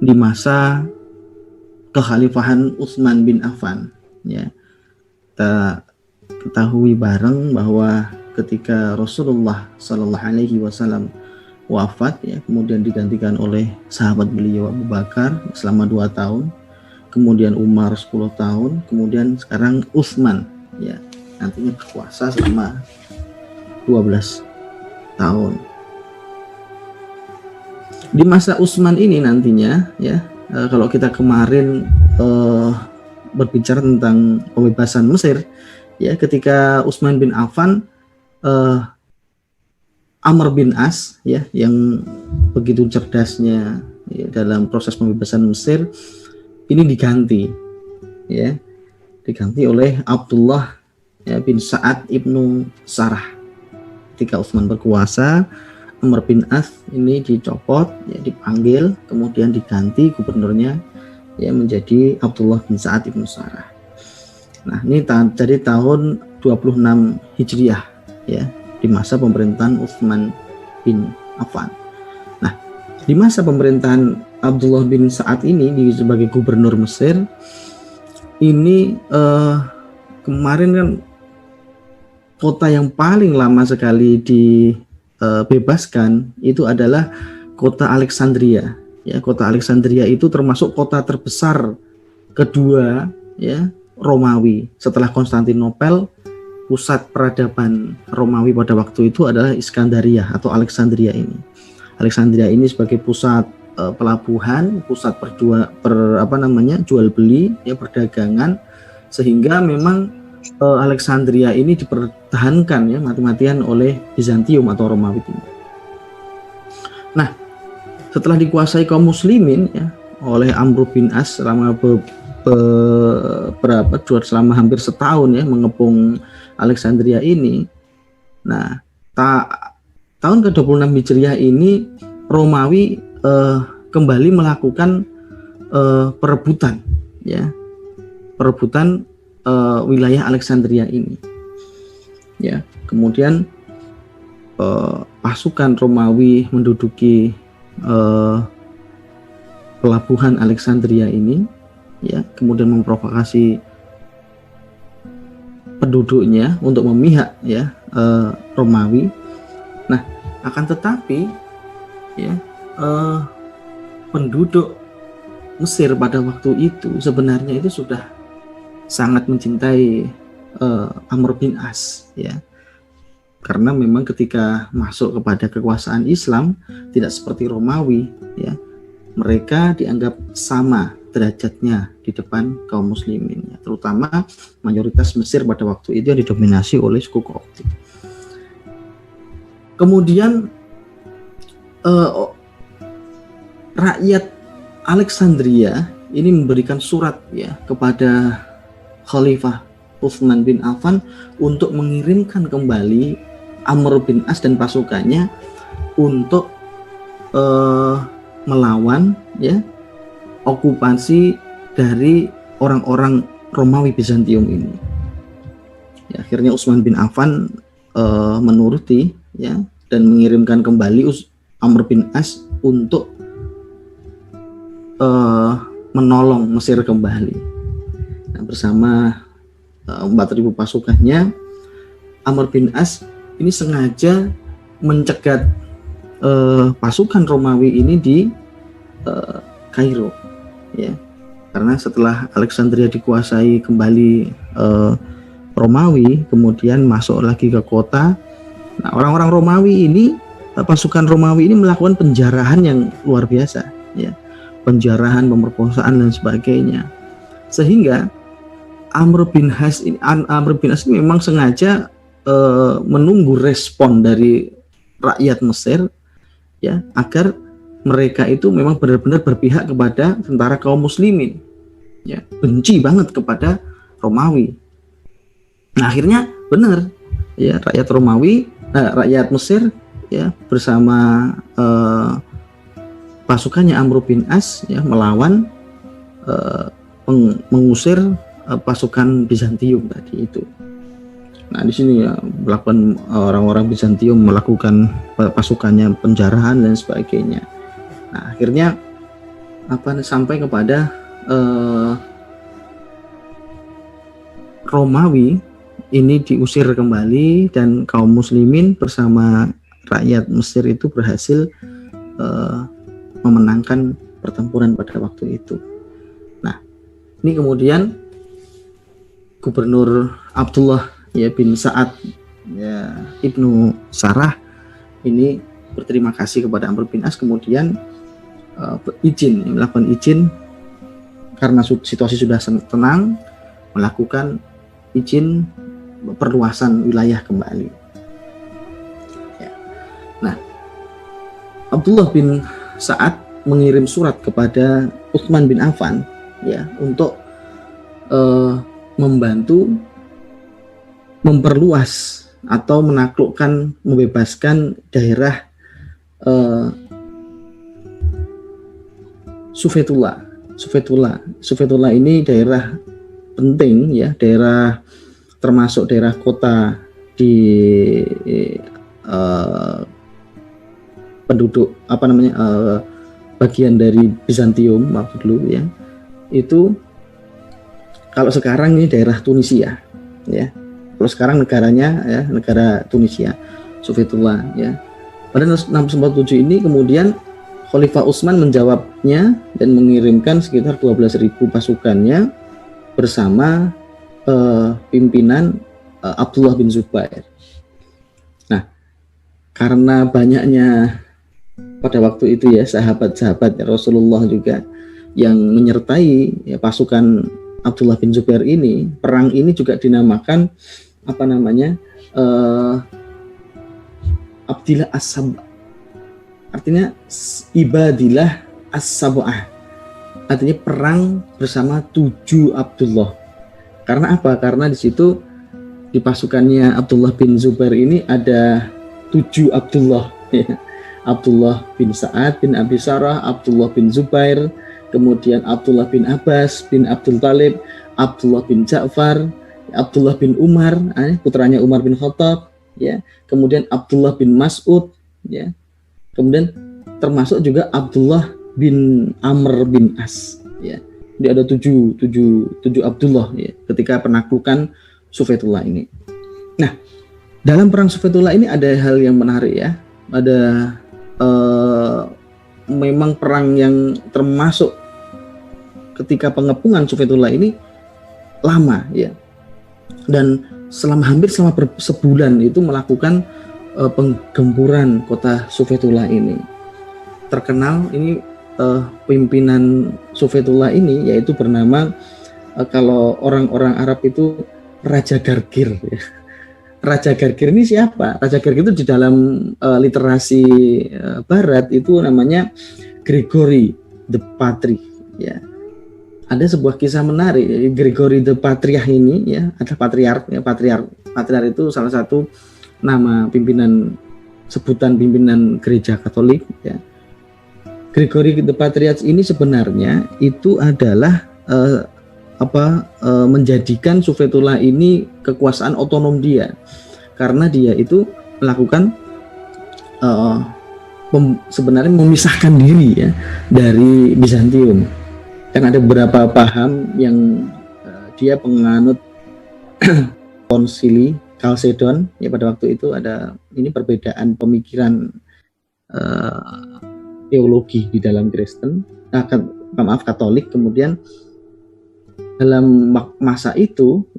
di masa kekhalifahan Utsman bin Affan. Ya, kita ketahui bareng bahwa ketika Rasulullah Shallallahu Alaihi Wasallam wafat, ya, kemudian digantikan oleh sahabat beliau Abu Bakar selama 2 tahun, kemudian Umar 10 tahun, kemudian sekarang Utsman, ya, nantinya berkuasa selama 12 tahun. Di masa Utsman ini nantinya, ya, kalau kita kemarin berbicara tentang pembebasan Mesir, ya, ketika Utsman bin Affan, Amr bin As, ya, yang begitu cerdasnya, ya, dalam proses pembebasan Mesir ini diganti, ya, diganti oleh Abdullah, ya, bin Sa'ad ibnu Sarah. Ketika Utsman berkuasa, Amr bin As ini dicopot, ya, dipanggil, kemudian diganti gubernurnya, ya, menjadi Abdullah bin Sa'ad ibnu Sarah. Nah, ini jadi tahun 26 Hijriah, ya, di masa pemerintahan Utsman bin Affan. Nah, di masa pemerintahan Abdullah bin Sa'ad ini sebagai gubernur Mesir ini, kemarin kan kota yang paling lama sekali dibebaskan itu adalah kota Alexandria. Ya, kota Alexandria itu termasuk kota terbesar kedua, ya, Romawi setelah Konstantinopel. Pusat peradaban Romawi pada waktu itu adalah Iskandaria atau Alexandria ini. Alexandria ini sebagai pusat pelabuhan, pusat jual beli, ya, perdagangan, sehingga memang Alexandria ini dipertahankan, ya, mati-matian oleh Bizantium atau Romawi Timur. Nah, setelah dikuasai kaum muslimin, ya, oleh Amr bin As selama selama hampir setahun, ya, mengepung Alexandria ini. Nah, tahun ke-26 Hijriah ini Romawi kembali melakukan perebutan, ya, perebutan wilayah Alexandria ini, ya. Kemudian pasukan Romawi menduduki pelabuhan Alexandria ini, ya, kemudian memprovokasi penduduknya untuk memihak, ya, Romawi. Nah, akan tetapi, ya, penduduk Mesir pada waktu itu sebenarnya itu sudah sangat mencintai Amr bin As, ya, karena memang ketika masuk kepada kekuasaan Islam tidak seperti Romawi, ya, mereka dianggap sama derajatnya di depan kaum muslimin, ya, terutama mayoritas Mesir pada waktu itu yang didominasi oleh suku Koptik. Kemudian rakyat Alexandria ini memberikan surat, ya, kepada Khalifah Utsman bin Affan untuk mengirimkan kembali Amr bin As dan pasukannya untuk melawan, ya, okupasi dari orang-orang Romawi Bizantium ini. Ya, akhirnya Utsman bin Affan menuruti, ya, dan mengirimkan kembali Amr bin As untuk menolong Mesir kembali. Nah, bersama 4.000 pasukannya, Amr bin As ini sengaja mencegat pasukan Romawi ini di Kairo, ya, karena setelah Alexandria dikuasai kembali Romawi, kemudian masuk lagi ke kota. Nah, orang-orang Romawi ini, pasukan Romawi ini melakukan penjarahan yang luar biasa, ya, penjarahan, pemerkosaan dan sebagainya, sehingga Amr bin As ini memang sengaja menunggu respon dari rakyat Mesir, ya, agar mereka itu memang benar-benar berpihak kepada tentara kaum muslimin, ya, benci banget kepada Romawi. Nah, akhirnya benar, ya, rakyat Mesir, ya, bersama pasukannya Amr bin As, ya, melawan mengusir pasukan Bizantium tadi itu. Nah, di sini, ya, melakukan orang-orang Bizantium melakukan pasukannya penjarahan dan sebagainya. Nah, akhirnya sampai kepada Romawi ini diusir kembali, dan kaum muslimin bersama rakyat Mesir itu berhasil memenangkan pertempuran pada waktu itu. Nah, ini kemudian Gubernur Abdullah bin Sa'ad Ibnu Sarah ini berterima kasih kepada Amr bin As, kemudian melakukan izin karena situasi sudah tenang, melakukan izin perluasan wilayah kembali. Ya. Nah, Abdullah bin Sa'ad mengirim surat kepada Utsman bin Affan untuk membantu memperluas atau menaklukkan, membebaskan daerah Sufetullah ini daerah penting, daerah termasuk daerah kota di penduduk bagian dari Bizantium waktu dulu, itu kalau sekarang ini daerah Tunisia, kalau sekarang negaranya negara Tunisia, Sufetullah. Pada 647 ini kemudian Khalifah Utsman menjawabnya dan mengirimkan sekitar 12.000 pasukannya bersama pimpinan Abdullah bin Zubair. Nah, karena banyaknya pada waktu itu sahabat-sahabat Rasulullah juga yang menyertai pasukan Abdullah bin Zubair ini, perang ini juga dinamakan Abdillah As-Sab', artinya Ibadillah As-Sab'ah, artinya perang bersama 7 Abdullah. Karena apa? Karena di situ di pasukannya Abdullah bin Zubair ini ada 7 Abdullah, Abdullah bin Sa'ad bin Abi Sarah, Abdullah bin Zubair, kemudian Abdullah bin Abbas bin Abdul Talib, Abdullah bin Ja'far, Abdullah bin Umar, putranya Umar bin Khattab, kemudian Abdullah bin Mas'ud, kemudian termasuk juga Abdullah bin Amr bin As, Jadi ada 7 Abdullah ketika penaklukan Sufetullah ini. Nah, dalam perang Sufetullah ini ada hal yang menarik, ada memang perang yang termasuk ketika pengepungan Sufetullah ini lama, dan hampir selama sebulan itu melakukan penggemburan kota Sufetullah ini. Terkenal ini pimpinan Sufetullah ini yaitu bernama kalau orang-orang Arab itu Raja Gargir. Raja Gargir ini siapa? Raja Gargir itu di dalam literasi Barat itu namanya Gregory the Patriarch. Ada sebuah kisah menarik. Gregory the Patriarch ini ada patriark. Patriark itu salah satu nama sebutan pimpinan gereja Katolik. Gregory the Patriarch ini sebenarnya itu adalah menjadikan Sufetullah ini kekuasaan otonom dia, karena dia itu melakukan sebenarnya memisahkan diri dari Bizantium. Kan ada beberapa paham yang dia penganut konsili Chalcedon pada waktu itu ada ini perbedaan pemikiran teologi di dalam Kristen, Katolik. Kemudian dalam masa itu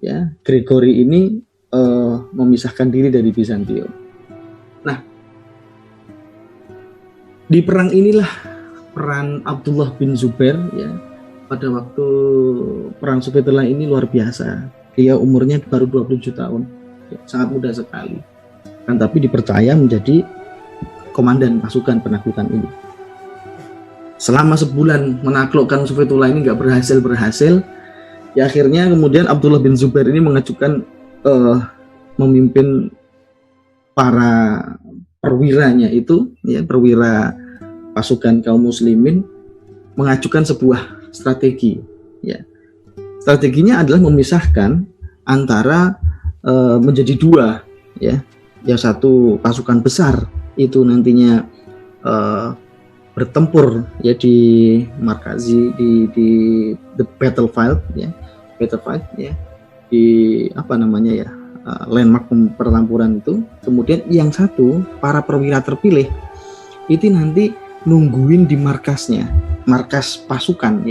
Gregory ini memisahkan diri dari Bizantium. Nah, di perang inilah peran Abdullah bin Zubair pada waktu perang Sufetullah ini luar biasa. Dia umurnya baru 27 tahun, sangat muda sekali, tapi dipercaya menjadi komandan pasukan penaklukan ini. Selama sebulan menaklukkan Sufetullah ini nggak berhasil, akhirnya kemudian Abdullah bin Zubair ini mengajukan memimpin para perwiranya itu, perwira pasukan kaum muslimin, mengajukan sebuah strategi. Strateginya adalah memisahkan antara menjadi dua, yang satu pasukan besar itu nantinya bertempur ya di markazi di the battlefield ya, di apa namanya ya, landmark pertempuran itu. Kemudian yang satu, para perwira terpilih itu nanti nungguin di markas pasukan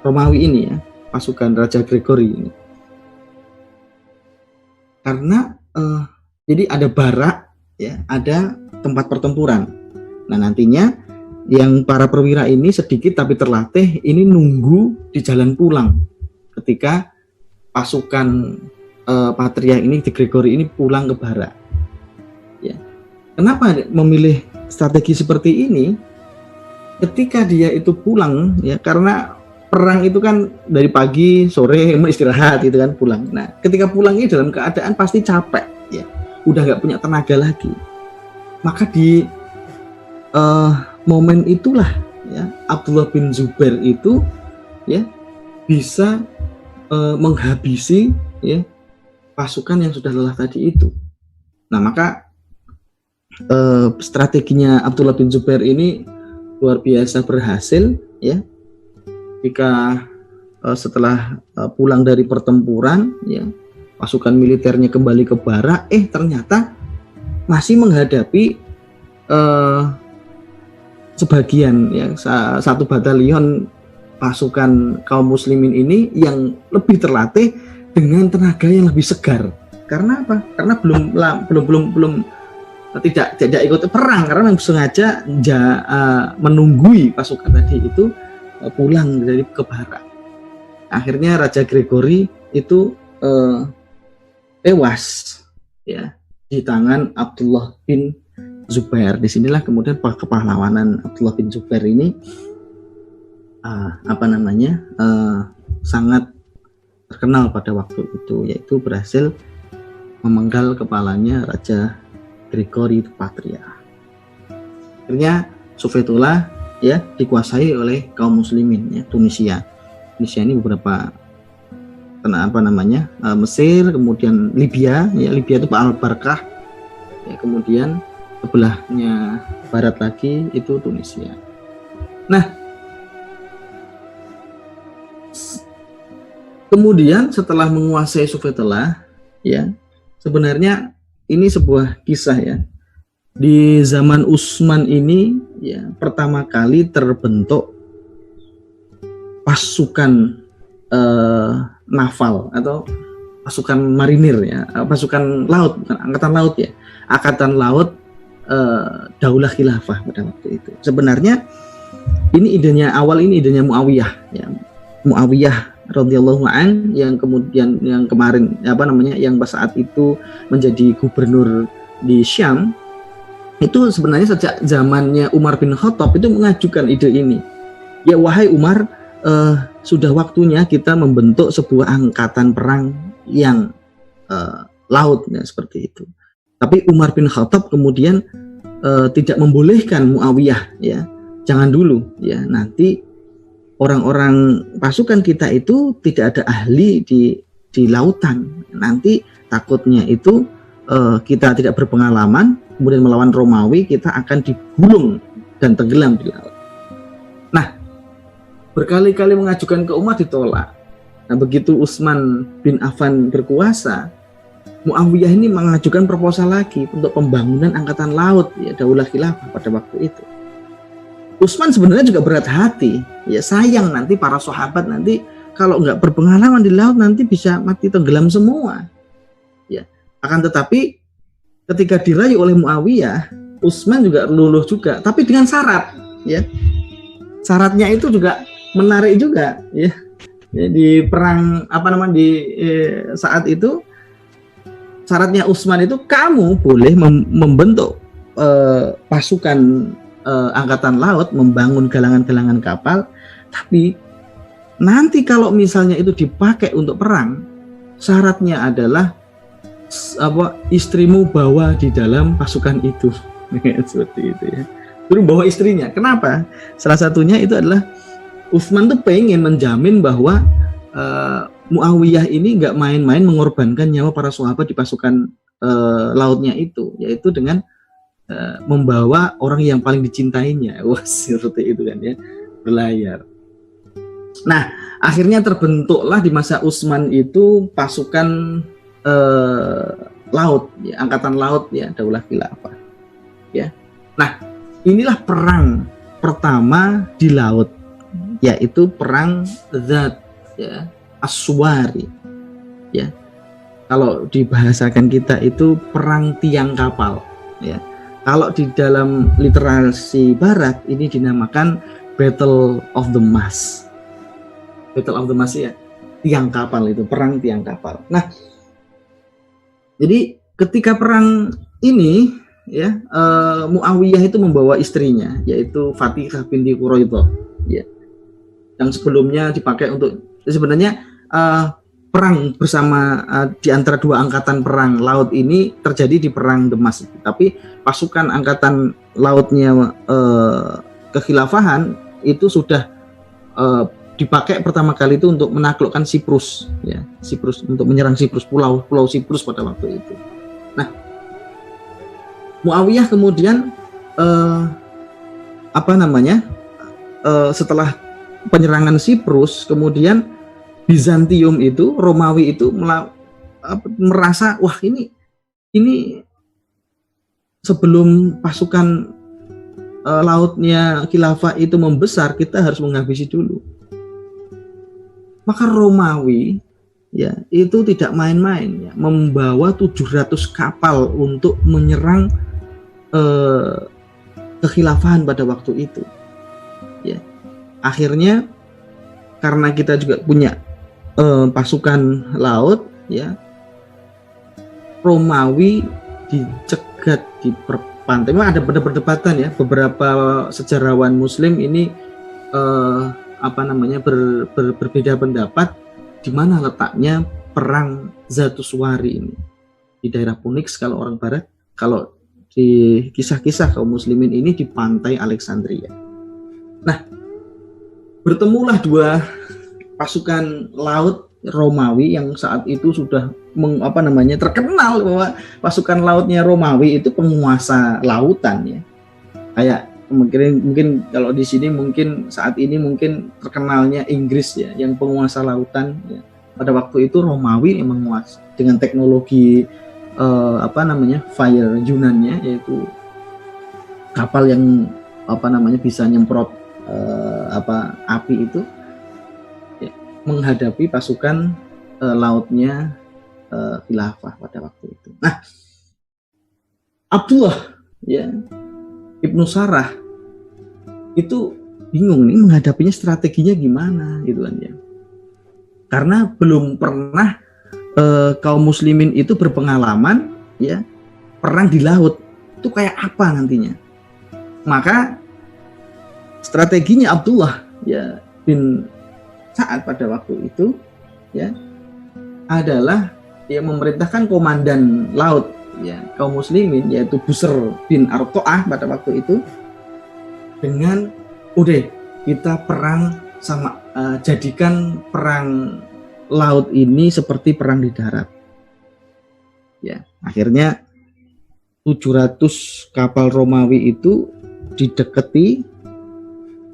Romawi ini ya, pasukan Raja Gregory ini. Karena jadi ada barak ya, ada tempat pertempuran. Nah, nantinya yang para perwira ini sedikit tapi terlatih ini nunggu di jalan pulang ketika pasukan Patria ini, di Gregory ini pulang ke barak. Ya. Kenapa memilih strategi seperti ini? Ketika dia itu pulang ya, karena perang itu kan dari pagi, sore, istirahat gitu kan, pulang. Nah, ketika pulang ini dalam keadaan pasti capek ya, udah nggak punya tenaga lagi. Maka di momen itulah ya, Abdullah bin Zubair itu ya bisa menghabisi ya pasukan yang sudah lelah tadi itu. Nah, maka strateginya Abdullah bin Zubair ini luar biasa berhasil ya. Jika setelah pulang dari pertempuran ya, pasukan militernya kembali ke barak, ternyata masih menghadapi sebagian ya, satu batalion pasukan kaum muslimin ini yang lebih terlatih dengan tenaga yang lebih segar. Karena apa? Karena belum tidak ikut perang, karena memang sengaja menunggui pasukan tadi itu pulang dari ke barat. Akhirnya Raja Gregory itu tewas ya di tangan Abdullah bin Zubair. Disinilah kemudian kepahlawanan Abdullah bin Zubair ini sangat terkenal pada waktu itu, yaitu berhasil memenggal kepalanya Raja Gregory Patria. Akhirnya Sufetullah ya dikuasai oleh kaum muslimin ya, Tunisia ini beberapa Mesir, kemudian Libya ya, Libya itu Al-Barkah ya, kemudian sebelahnya barat lagi itu Tunisia. Nah, kemudian setelah menguasai Sufetullah ya, sebenarnya ini sebuah kisah ya. Di zaman Utsman ini ya, pertama kali terbentuk pasukan naval atau pasukan marinir ya, pasukan laut, bukan angkatan laut ya, angkatan laut Daulah Khilafah pada waktu itu. Sebenarnya ini idenya Muawiyah ya, Muawiyah radhiyallahu an, yang kemudian yang kemarin yang saat itu menjadi gubernur di Syam. Itu sebenarnya sejak zamannya Umar bin Khattab itu mengajukan ide ini. Ya wahai Umar, sudah waktunya kita membentuk sebuah angkatan perang yang laut ya, seperti itu. Tapi Umar bin Khattab kemudian tidak membolehkan Muawiyah ya. Jangan dulu ya, nanti orang-orang pasukan kita itu tidak ada ahli di lautan. Nanti takutnya itu kita tidak berpengalaman, kemudian melawan Romawi, kita akan digulung dan tenggelam di laut. Nah, berkali-kali mengajukan ke Umar ditolak. Nah, begitu Utsman bin Affan berkuasa, Muawiyah ini mengajukan proposal lagi untuk pembangunan angkatan laut ya, Daulah Khilafah pada waktu itu. Utsman sebenarnya juga berat hati, ya sayang nanti para sahabat nanti kalau nggak berpengalaman di laut nanti bisa mati tenggelam semua. Ya, akan tetapi ketika dirayu oleh Muawiyah, Utsman juga luluh juga, tapi dengan syarat ya. Syaratnya itu juga menarik juga ya. Di perang saat itu syaratnya Utsman itu kamu boleh membentuk pasukan angkatan laut, membangun galangan-galangan kapal, tapi nanti kalau misalnya itu dipakai untuk perang, syaratnya adalah istrimu bawa di dalam pasukan itu. Seperti itu ya. Suruh bawa istrinya. Kenapa? Salah satunya itu adalah Utsman tuh pengen menjamin bahwa Muawiyah ini nggak main-main mengorbankan nyawa para sahabat di pasukan lautnya itu, yaitu dengan membawa orang yang paling dicintainya. Wah, seperti itu kan ya, berlayar. Nah, akhirnya terbentuklah di masa Utsman itu pasukan laut, ya, angkatan laut ya, Daulah Khilafah. Ya. Nah, inilah perang pertama di laut, yaitu perang Dzat, ya, As-Suwari. Ya. Kalau dibahasakan kita itu perang tiang kapal, ya. Kalau di dalam literasi barat ini dinamakan Battle of the Mast. Battle of the Mast ya, tiang kapal itu, perang tiang kapal. Nah, jadi ketika perang ini ya, Muawiyah itu membawa istrinya, yaitu Fathiyah binti Quraidah, ya, yang sebelumnya dipakai untuk sebenarnya perang bersama di antara dua angkatan perang laut ini terjadi di perang Damas, tapi pasukan angkatan lautnya kekhilafahan itu sudah dipakai pertama kali itu untuk menaklukkan Siprus, ya, Siprus, untuk menyerang Siprus, pulau Siprus pada waktu itu. Nah, Muawiyah kemudian setelah penyerangan Siprus, kemudian Bizantium itu, Romawi itu merasa, wah ini sebelum pasukan lautnya khilafah itu membesar, kita harus menghabisi dulu. Maka Romawi ya itu tidak main-main ya, membawa 700 kapal untuk menyerang kekhilafahan pada waktu itu. Ya. Akhirnya karena kita juga punya pasukan laut, ya, Romawi dicegat di pantai. Memang ada perdebatan ya, beberapa sejarawan Muslim ini berbeda pendapat di mana letaknya perang Zatuswari ini. Di daerah Punix kalau orang Barat, kalau di kisah-kisah kaum muslimin ini di pantai Alexandria. Nah, bertemulah dua pasukan laut Romawi yang saat itu sudah terkenal bahwa pasukan lautnya Romawi itu penguasa lautan ya. Kayak mungkin kalau di sini mungkin saat ini mungkin terkenalnya Inggris ya, yang penguasa lautan ya. Pada waktu itu Romawi yang menguasai dengan teknologi fire Yunannya, yaitu kapal yang bisa nyemprot api itu ya, menghadapi pasukan lautnya khilafah pada waktu itu. Nah, Abdullah ya Ibnu Sarah itu bingung nih menghadapinya, strateginya gimana gitu kan ya, karena belum pernah kaum muslimin itu berpengalaman ya perang di laut itu kayak apa nantinya. Maka strateginya Abdullah ya bin Sa'ad pada waktu itu ya adalah ya memerintahkan komandan laut ya kaum muslimin, yaitu Busr bin Arto'ah pada waktu itu, dengan udah kita perang sama jadikan perang laut ini seperti perang di darat. Ya, akhirnya 700 kapal Romawi itu dideketi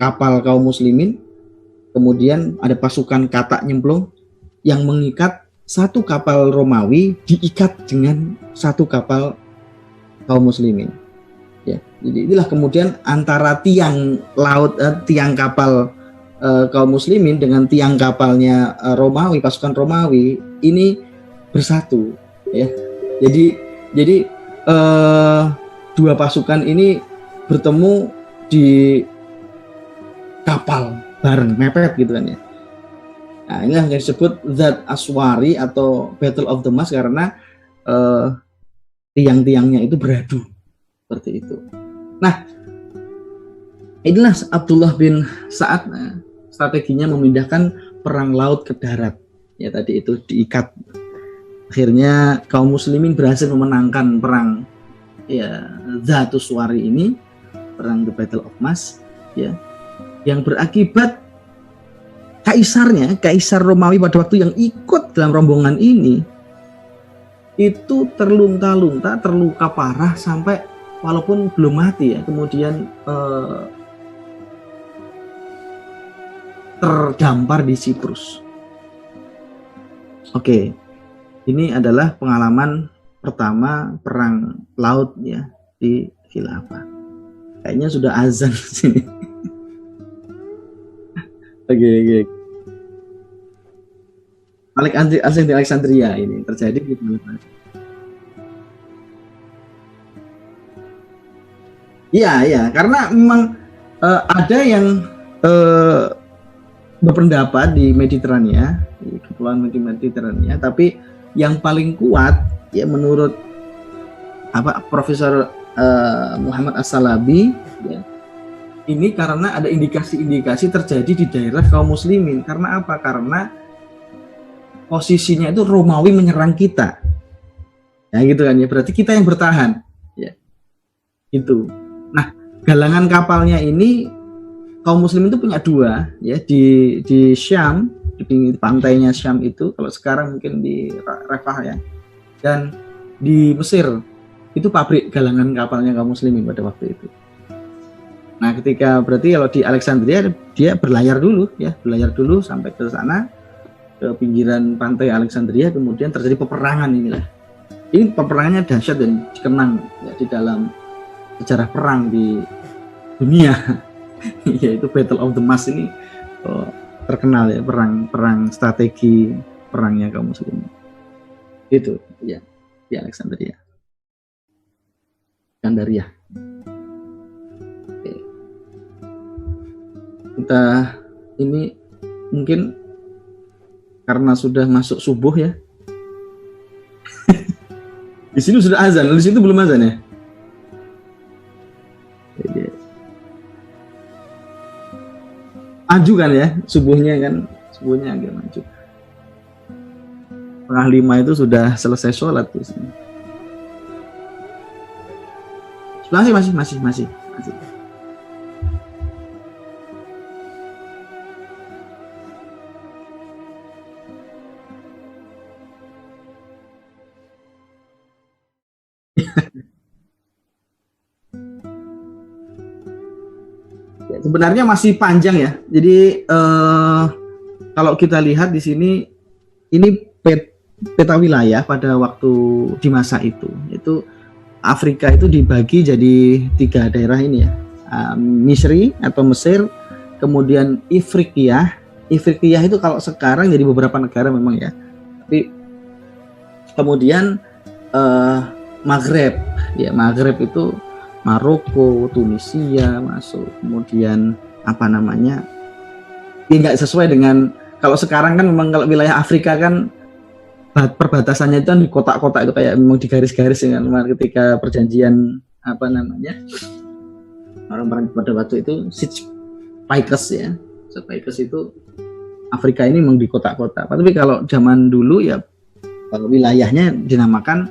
kapal kaum muslimin, kemudian ada pasukan katak nyemplung yang mengikat satu kapal Romawi, diikat dengan satu kapal kaum muslimin. Ya, jadi inilah kemudian antara tiang laut, tiang kapal kaum muslimin dengan tiang kapalnya Romawi, pasukan Romawi ini bersatu. Ya, jadi dua pasukan ini bertemu di kapal bareng, mepet gitu kan ya. Nah, ini yang disebut Dzat Aswari atau Battle of the Mast, karena tiang-tiangnya itu beradu seperti itu. Nah, inilah Abdullah bin Sa'ad strateginya memindahkan perang laut ke darat. Ya, tadi itu diikat. Akhirnya kaum muslimin berhasil memenangkan perang ya Zatuswari ini, perang the Battle of Mast ya, yang berakibat Kaisar Romawi pada waktu yang ikut dalam rombongan ini itu terlunta-lunta, terluka parah, sampai walaupun belum mati ya, kemudian terdampar di Siprus. Oke, ini adalah pengalaman pertama perang laut ya di khilafah. Kayaknya sudah azan sini. Oke. Alexandria ini terjadi di mana? Iya, karena memang ada yang berpendapat di Mediterania, di kepulauan Mediterania, tapi yang paling kuat ya menurut Profesor Muhammad As-Salabi ya, ini karena ada indikasi-indikasi terjadi di daerah kaum muslimin. Karena apa? Karena posisinya itu Romawi menyerang kita. Ya gitu kan ya, berarti kita yang bertahan. Ya. Itu. Nah, galangan kapalnya ini kaum muslim itu punya dua ya di Syam, di pantainya Syam itu, kalau sekarang mungkin di Rafah ya. Dan di Mesir itu pabrik galangan kapalnya kaum muslimin pada waktu itu. Nah, ketika berarti kalau di Alexandria dia berlayar dulu sampai ke sana, ke pinggiran pantai Alexandria, kemudian terjadi peperangan inilah. Ini peperangannya dahsyat dan dikenang ya, di dalam sejarah perang di dunia, yaitu Battle of the Mass ini terkenal ya, perang strategi perangnya kaum muslimin. Itu ya di Alexandria. Gandaria. Oke. Kita ini mungkin karena sudah masuk subuh ya. Di sini sudah azan, di situ belum azan ya. Maju kan ya, subuhnya agak maju. 4:30 itu sudah selesai sholat tuh. Masih. Ya, sebenarnya masih panjang ya. Jadi kalau kita lihat di sini, ini peta wilayah pada waktu di masa itu Afrika itu dibagi jadi 3 daerah ini ya, Misri atau Mesir, kemudian Ifriqiyah. Ifriqiyah itu kalau sekarang jadi beberapa negara memang ya, tapi kemudian Maghreb ya, Maghreb itu Maroko, Tunisia masuk, kemudian ya nggak sesuai dengan kalau sekarang kan memang kalau wilayah Afrika kan perbatasannya itu kan di kotak-kotak itu kayak memang di garis-garis dengan ketika perjanjian orang pada waktu itu Sykes-Picus ya. Sykes itu Afrika ini memang di kotak-kotak. Tapi kalau zaman dulu ya kalau wilayahnya dinamakan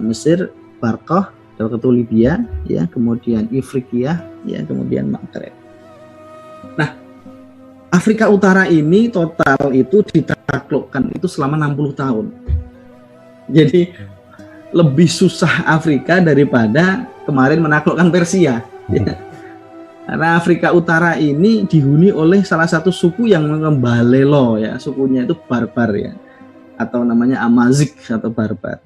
Mesir, Barkah, waktu Libya ya, kemudian Ifriqiyah ya, kemudian Maghreb. Nah, Afrika Utara ini total itu ditaklukkan itu selama 60 tahun. Jadi lebih susah Afrika daripada kemarin menaklukkan Persia. Ya. Karena Afrika Utara ini dihuni oleh salah satu suku yang Mbalelo ya, sukunya itu barbar ya, atau namanya Amazik atau barbar.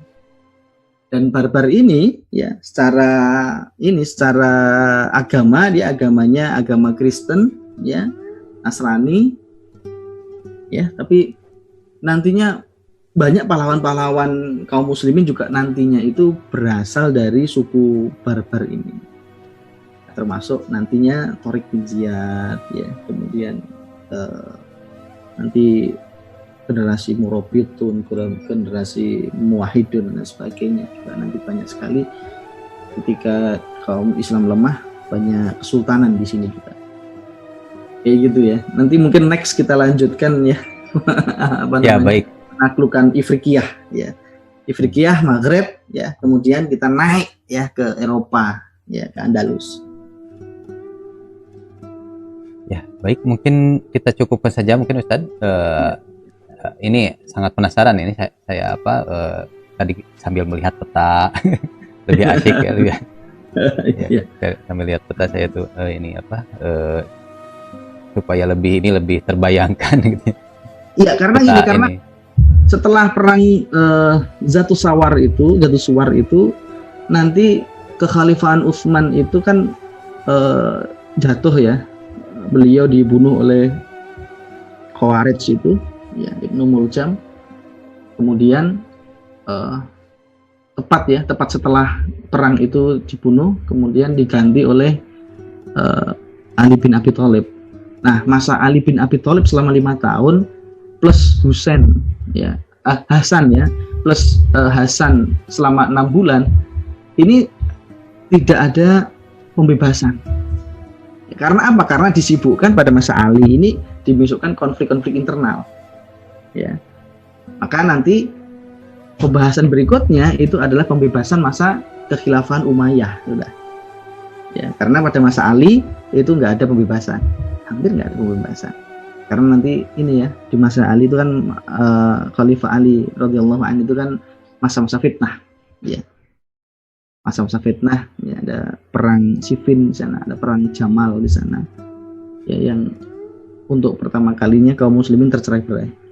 Dan barbar ini ya secara agama dia agamanya agama Kristen ya, Nasrani ya, tapi nantinya banyak pahlawan-pahlawan kaum muslimin juga nantinya itu berasal dari suku barbar ini, termasuk nantinya Tariq bin Ziyad ya, kemudian nanti generasi Murabitun, generasi Muwahhidun dan sebagainya juga nanti banyak sekali. Ketika kaum Islam lemah, banyak kesultanan di sini juga. Kayak gitu ya. Nanti mungkin next kita lanjutkan ya. Baik. Penaklukan Ifriqiyah ya. Ifriqiyah, Maghreb ya. Kemudian kita naik ya ke Eropa ya, ke Andalus. Ya, baik, mungkin kita cukupkan saja mungkin Ustadz. Ini sangat penasaran ini saya tadi sambil melihat peta lebih asik ya, Ya, sambil lihat peta saya tuh ini apa supaya lebih terbayangkan gitu. Iya, karena Peta ini karena ini. setelah perang Zatus Suwar itu nanti kekhalifahan Utsman itu kan jatuh ya. Beliau dibunuh oleh Khawarij itu, ya, Ibnu Muljam. Kemudian tepat setelah perang itu dibunuh, kemudian diganti oleh Ali bin Abi Thalib. Nah, masa Ali bin Abi Thalib selama 5 tahun plus Hasan ya, plus Hasan selama 6 bulan, ini tidak ada pembebasan. Karena apa? Karena disibukkan pada masa Ali ini dimasukkan konflik-konflik internal. Ya. Maka nanti pembahasan berikutnya itu adalah pembebasan masa kekhilafahan Umayyah, sudah. Ya, karena pada masa Ali itu nggak ada pembebasan, hampir nggak ada pembebasan. Karena nanti ini ya, di masa Ali itu kan Khalifah Ali radhiyallahu anhu itu kan masa-masa fitnah, ya. Masa-masa fitnah, ya, ada perang Siffin di sana, ada perang Jamal di sana, ya, yang untuk pertama kalinya kaum muslimin tercerai-berai.